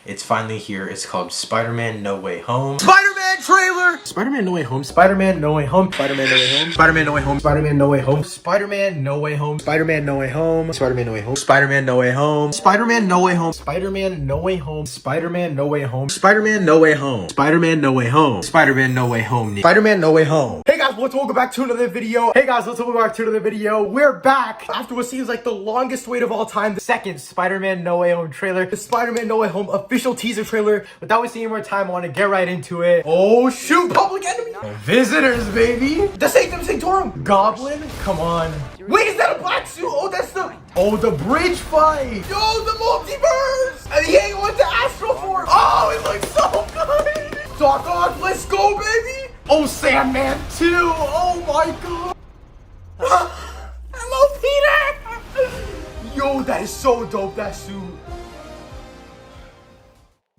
It's finally here. It's called Spider-Man No Way Home. Spider-Man trailer! Spider-Man No Way Home. Spider-Man No Way Home. Spider-Man No Way Home. Spider-Man No Way Home. Spider-Man No Way Home. Spider-Man No Way Home. Spider-Man No Way Home. Spider-Man No Way Home. Spider-Man No Way Home. Spider-Man No Way Home. Spider-Man No Way Home. Spider-Man No Way Home. Spider-Man No Way Home. Spider-Man No Way Home. Spider-Man No Way Home. Spider-Man No Way Home. Hey guys, welcome back to another video. We're back after what seems like the longest wait of all time. The second Spider-Man No Way Home trailer. The Spider-Man No Way Home official teaser trailer. Without wasting any more time, I want to get right into it. Oh shoot, Public Enemy. Visitors, baby. The Sanctum Sanctorum. Goblin, come on. Wait, is that a black suit? Oh, the bridge fight. Yo, the multiverse. And he ain't went to Astral Force. Oh, it looks so good. Doc Ock, let's go, baby. Oh, Sandman 2. Oh my god. Hello, Peter. Yo, that is so dope, that suit.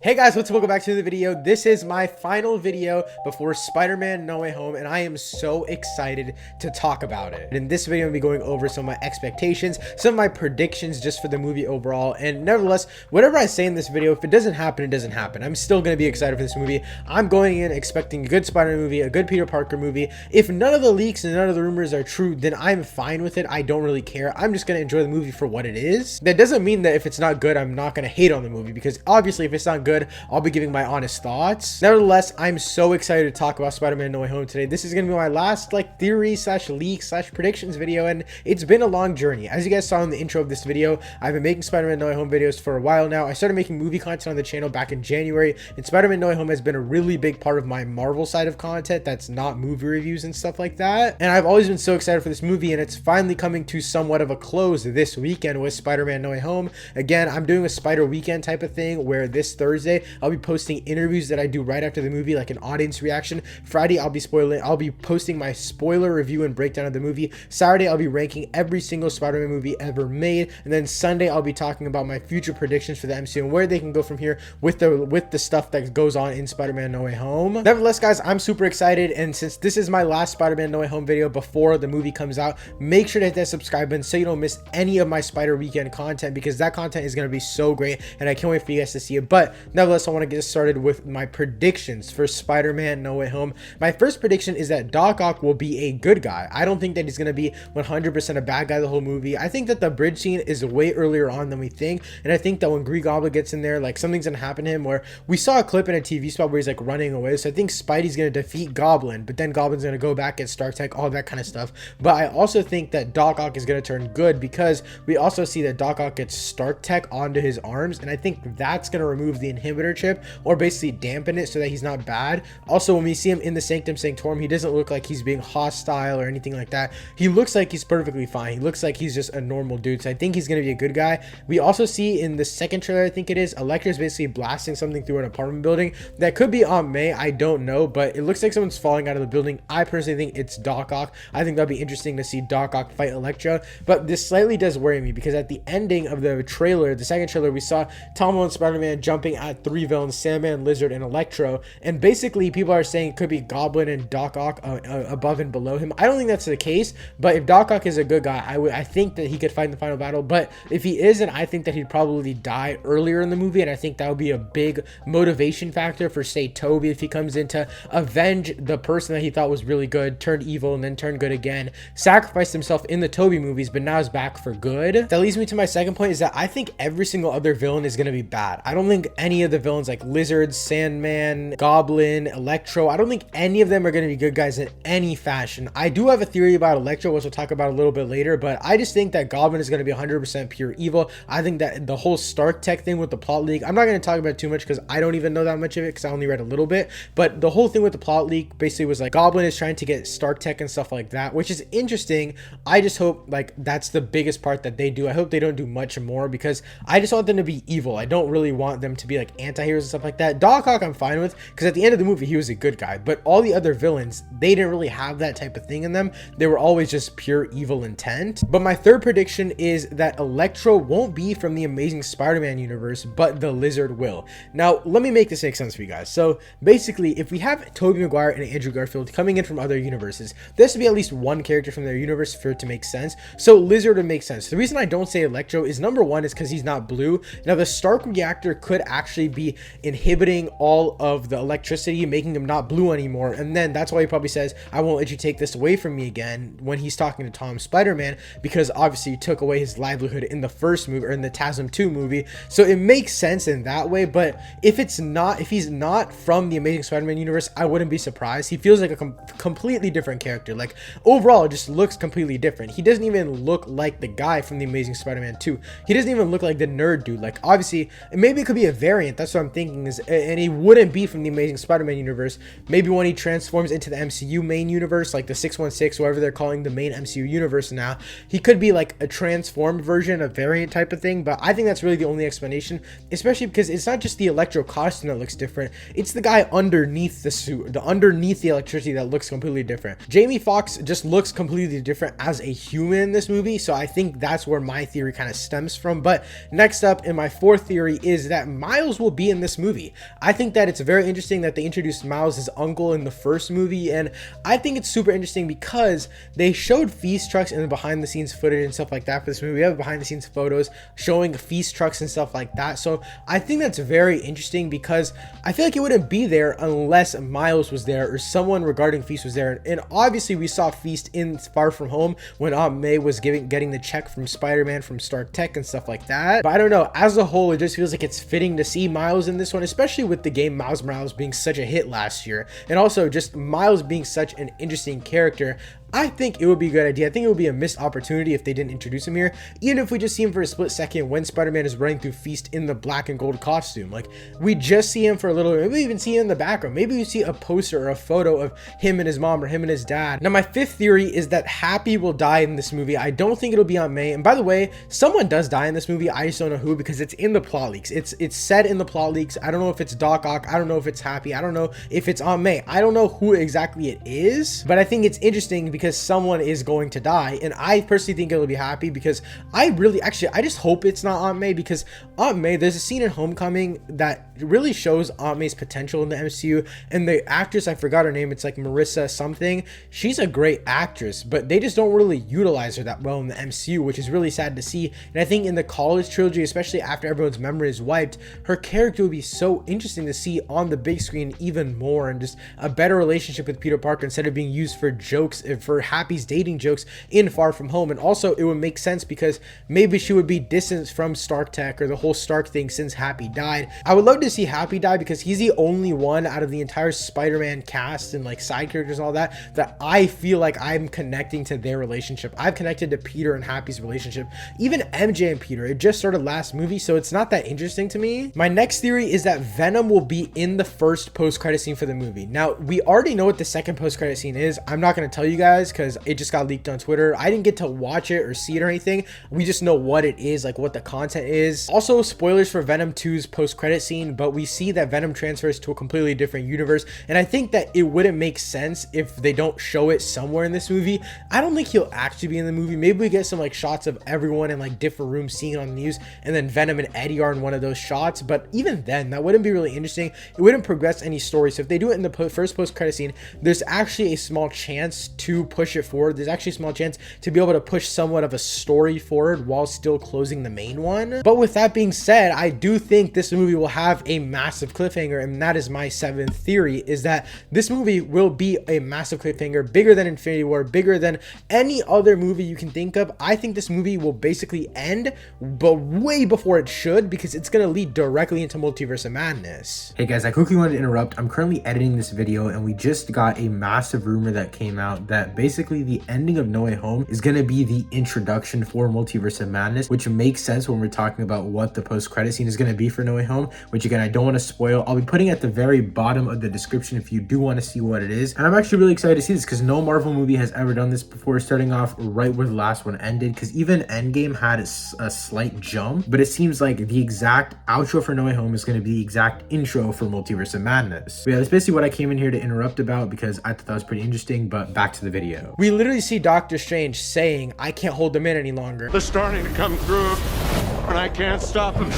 Hey guys, welcome back to the video. This is my final video before Spider-Man No Way Home, and I am so excited to talk about it. In this video, I'm gonna be going over some of my expectations, some of my predictions just for the movie overall, and nevertheless, whatever I say in this video, if it doesn't happen, it doesn't happen. I'm still gonna be excited for this movie. I'm going in expecting a good Spider-Man movie, a good Peter Parker movie. If none of the leaks and none of the rumors are true, then I'm fine with it. I don't really care. I'm just gonna enjoy the movie for what it is. That doesn't mean that if it's not good, I'm not gonna hate on the movie, because obviously if it's not good, I'll be giving my honest thoughts. Nevertheless, I'm so excited to talk about Spider-Man No Way Home today. This is gonna be my last theory / leak / predictions video, and it's been a long journey. As you guys saw in the intro of this video, I've been making Spider-Man No Way Home videos for a while now. I started making movie content on the channel back in January, and Spider-Man No Way Home has been a really big part of my Marvel side of content that's not movie reviews and stuff like that. And I've always been so excited for this movie, and it's finally coming to somewhat of a close this weekend with Spider-Man No Way Home. Again, I'm doing a Spider Weekend type of thing where this Thursday I'll be posting interviews that I do right after the movie, like an audience reaction. Friday I'll be posting my spoiler review and breakdown of the movie. Saturday I'll be ranking every single Spider-Man movie ever made, and then Sunday I'll be talking about my future predictions for the MCU and where they can go from here with the stuff that goes on in Spider-Man No Way Home. Nevertheless, guys, I'm super excited, and since this is my last Spider-Man No Way Home video before the movie comes out, make sure to hit that subscribe button so you don't miss any of my Spider Weekend content, because that content is going to be so great and I can't wait for you guys to see it. But nevertheless, I want to get started with my predictions for Spider-Man No Way Home. My first prediction is that Doc Ock will be a good guy. I don't think that he's going to be 100% a bad guy the whole movie. I think that the bridge scene is way earlier on than we think, and I think that when Green Goblin gets in there, something's going to happen to him, where we saw a clip in a TV spot where he's running away, so I think Spidey's going to defeat Goblin, but then Goblin's going to go back at Stark Tech, all that kind of stuff. But I also think that Doc Ock is going to turn good, because we also see that Doc Ock gets Stark Tech onto his arms, and I think that's going to remove the inhibitor chip, or basically dampen it so that he's not bad. Also, when we see him in the Sanctum Sanctorum, he doesn't look like he's being hostile or anything like that. He looks like he's perfectly fine. He looks like he's just a normal dude, so I think he's going to be a good guy. We also see in the second trailer, I think it is, Electro's basically blasting something through an apartment building. That could be Aunt May, I don't know, but it looks like someone's falling out of the building. I personally think it's Doc Ock. I think that'd be interesting to see Doc Ock fight Electro, but this slightly does worry me, because at the ending of the trailer, the second trailer, we saw Tom Holland Spider-Man jumping at 3 villains, Sandman, Lizard, and Electro, and basically people are saying it could be Goblin and Doc Ock above and below him. I don't think that's the case, but if Doc Ock is a good guy, I think that he could fight in the final battle. But if he isn't, I think that he'd probably die earlier in the movie, and I think that would be a big motivation factor for, say, Toby, if he comes in to avenge the person that he thought was really good, turned evil, and then turned good again, sacrificed himself in the Toby movies, but now is back for good. That leads me to my second point, is that I think every single other villain is going to be bad. I don't think any of the villains like Lizard, Sandman, Goblin, Electro, I don't think any of them are going to be good guys in any fashion. I do have a theory about Electro, which we'll talk about a little bit later, but I just think that Goblin is going to be 100% pure evil. I think that the whole Stark Tech thing with the plot leak, I'm not going to talk about it too much because I don't even know that much of it, because I only read a little bit, but the whole thing with the plot leak basically was Goblin is trying to get Stark Tech and stuff like that, which is interesting. I just hope that's the biggest part that they do. I hope they don't do much more, because I just want them to be evil. I don't really want them to be anti-heroes and stuff like that. Doc Ock I'm fine with, because at the end of the movie he was a good guy, but all the other villains, they didn't really have that type of thing in them. They were always just pure evil intent. But my third prediction is that Electro won't be from the Amazing Spider-Man universe, but the Lizard will. Now let me make this make sense for you guys. So basically, if we have Tobey Maguire and Andrew Garfield coming in from other universes, there has to be at least one character from their universe for it to make sense. So Lizard would make sense. The reason I don't say Electro is, number one, is because he's not blue. Now the Stark reactor could actually actually be inhibiting all of the electricity, making him not blue anymore. And then that's why he probably says, I won't let you take this away from me again, when he's talking to Tom Spider-Man, because obviously you took away his livelihood in the first movie, or in the TASM 2 movie. So it makes sense in that way. But if he's not from the Amazing Spider-Man universe, I wouldn't be surprised. He feels like a completely different character. Like, overall, it just looks completely different. He doesn't even look like the guy from the Amazing Spider-Man 2. He doesn't even look like the nerd dude. Like, obviously, maybe it could be a variant. That's what I'm thinking is, and he wouldn't be from the Amazing Spider-Man universe. Maybe when he transforms into the MCU main universe, like the 616, whatever they're calling the main MCU universe now, he could be like a transformed version, a variant type of thing. But I think that's really the only explanation, especially because it's not just the Electro costume that looks different. It's the guy underneath the suit, underneath the electricity, that looks completely different. Jamie Foxx just looks completely different as a human in this movie. So I think that's where my theory kind of stems from. But next up in my fourth theory is that Miles will be in this movie. I think that it's very interesting that they introduced Miles' his uncle in the first movie, and I think it's super interesting because they showed feast trucks in the behind the scenes footage and stuff like that for this movie. We have behind the scenes photos showing feast trucks and stuff like that. So I think that's very interesting because I feel like it wouldn't be there unless Miles was there or someone regarding Feast was there. And obviously we saw Feast in Far From Home when Aunt May was getting the check from Spider-Man from Stark Tech and stuff like that. But I don't know, as a whole, it just feels like it's fitting to see Miles in this one, especially with the game Miles Morales being such a hit last year, and also just Miles being such an interesting character. I think it would be a good idea. I think it would be a missed opportunity if they didn't introduce him here, even if we just see him for a split second when Spider-Man is running through Feast in the black and gold costume. Like, we just see him for a little bit. Maybe we even see him in the background. Maybe we see a poster or a photo of him and his mom or him and his dad. Now, my fifth theory is that Happy will die in this movie. I don't think it'll be Aunt May. And by the way, someone does die in this movie. I just don't know who, because it's in the plot leaks. It's said in the plot leaks. I don't know if it's Doc Ock. I don't know if it's Happy. I don't know if it's Aunt May. I don't know who exactly it is, but I think it's interesting because someone is going to die, and I personally think it'll be Happy, because I just hope it's not Aunt May, because Aunt May, there's a scene in Homecoming that really shows Aunt May's potential in the MCU, and the actress, I forgot her name, it's like Marissa something. She's a great actress, but they just don't really utilize her that well in the MCU, which is really sad to see. And I think in the college trilogy, especially after everyone's memory is wiped, her character would be so interesting to see on the big screen even more, and just a better relationship with Peter Parker instead of being used for jokes, for Happy's dating jokes in Far From Home. And also it would make sense because maybe she would be distanced from Stark Tech or the whole Stark thing since Happy died. I would love to see Happy die because he's the only one out of the entire Spider-Man cast and like side characters and all that I feel like I'm connecting to their relationship. I've connected to Peter and Happy's relationship, even MJ and Peter. It just started last movie, so it's not that interesting to me. My next theory is that Venom will be in the first post-credit scene for the movie. Now, we already know what the second post-credit scene is. I'm not going to tell you guys because it just got leaked on Twitter. I didn't get to watch it or see it or anything. We just know what it is, like what the content is. Also, spoilers for Venom 2's post-credit scene, but we see that Venom transfers to a completely different universe, and I think that it wouldn't make sense if they don't show it somewhere in this movie. I don't think he'll actually be in the movie. Maybe we get some like shots of everyone in like different rooms seeing it on the news, and then Venom and Eddie are in one of those shots, but even then, that wouldn't be really interesting. It wouldn't progress any story. So if they do it in the first post-credit scene, there's actually a small chance to push it forward. There's actually a small chance to be able to push somewhat of a story forward while still closing the main one. But with that being said, I do think this movie will have a massive cliffhanger, and that is my seventh theory, is that this movie will be a massive cliffhanger, bigger than Infinity War, bigger than any other movie you can think of. I think this movie will basically end, but way before it should, because it's going to lead directly into Multiverse of Madness. Hey guys, I quickly wanted to interrupt. I'm currently editing this video, and we just got a massive rumor that came out that basically the ending of No Way Home is going to be the introduction for Multiverse of Madness, which makes sense when we're talking about what the post-credit scene is going to be for No Way Home, which again, I don't want to spoil. I'll be putting at the very bottom of the description if you do want to see what it is. And I'm actually really excited to see this because no Marvel movie has ever done this before, starting off right where the last one ended, because even Endgame had a slight jump, but it seems like the exact outro for No Way Home is going to be the exact intro for Multiverse of Madness. But yeah, that's basically what I came in here to interrupt about because I thought that was pretty interesting, but back to the video. We literally see Doctor Strange saying, "I can't hold them in any longer. They're starting to come through, and I can't stop them."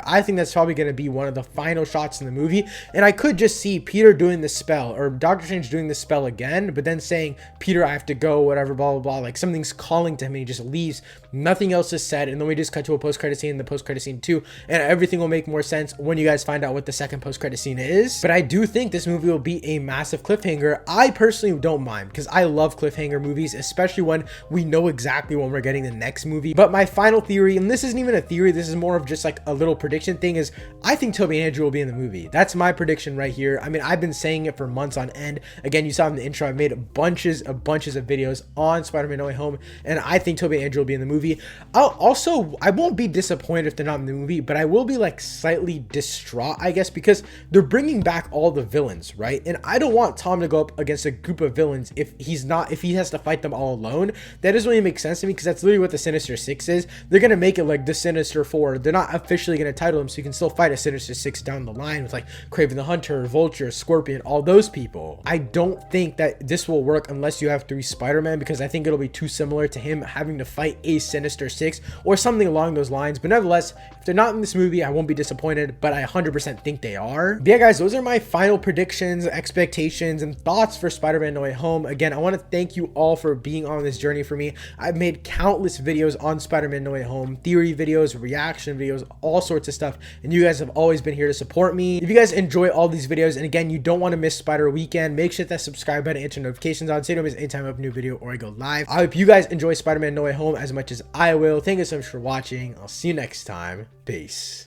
I think that's probably going to be one of the final shots in the movie, and I could just see Peter doing the spell, or Doctor Strange doing the spell again, but then saying, Peter, I have to go, whatever, blah blah blah, like something's calling to him and he just leaves, nothing else is said, and then we just cut to a post-credit scene, the post-credit scene 2, and everything will make more sense when you guys find out what the second post-credit scene is. But I do think this movie will be a massive cliffhanger. I personally don't mind, because I love cliffhanger movies, especially when we know exactly when we're getting the next movie. But my final theory, and this isn't even a theory, this is more of just like a little prediction thing, is I think Tobey and Andrew will be in the movie. That's my prediction right here. I mean, I've been saying it for months on end. Again, you saw in the intro, I made bunches of videos on Spider-Man No Way Home, and I think Tobey and Andrew will be in the movie. I won't be disappointed if they're not in the movie, but I will be like slightly distraught, I guess, because they're bringing back all the villains, right? And I don't want Tom to go up against a group of villains if he has to fight them all alone. That doesn't really make sense to me, because that's literally what the Sinister Six is. They're gonna make it like the Sinister Four. They're not officially gonna title them, so you can still fight a Sinister Six down the line with like Kraven the Hunter, Vulture, Scorpion, all those people. I don't think that this will work unless you have 3 Spider-Man, because I think it'll be too similar to him having to fight a Sinister Six or something along those lines. But nevertheless, if they're not in this movie, I won't be disappointed, but I 100% think they are. But yeah, guys, those are my final predictions, expectations, and thoughts for Spider-Man No Way Home. Again, I want to thank you all for being on this journey for me. I've made countless videos on Spider-Man No Way Home, theory videos, reaction videos, all sorts of stuff, and you guys have always been here to support me. If you guys enjoy all these videos, and again, you don't want to miss Spider Weekend, make sure that subscribe button and turn notifications on so you don't miss any time I have a new video or I go live. I hope you guys enjoy Spider-Man No Way Home as much as I will. Thank you so much for watching. I'll see you next time. Peace.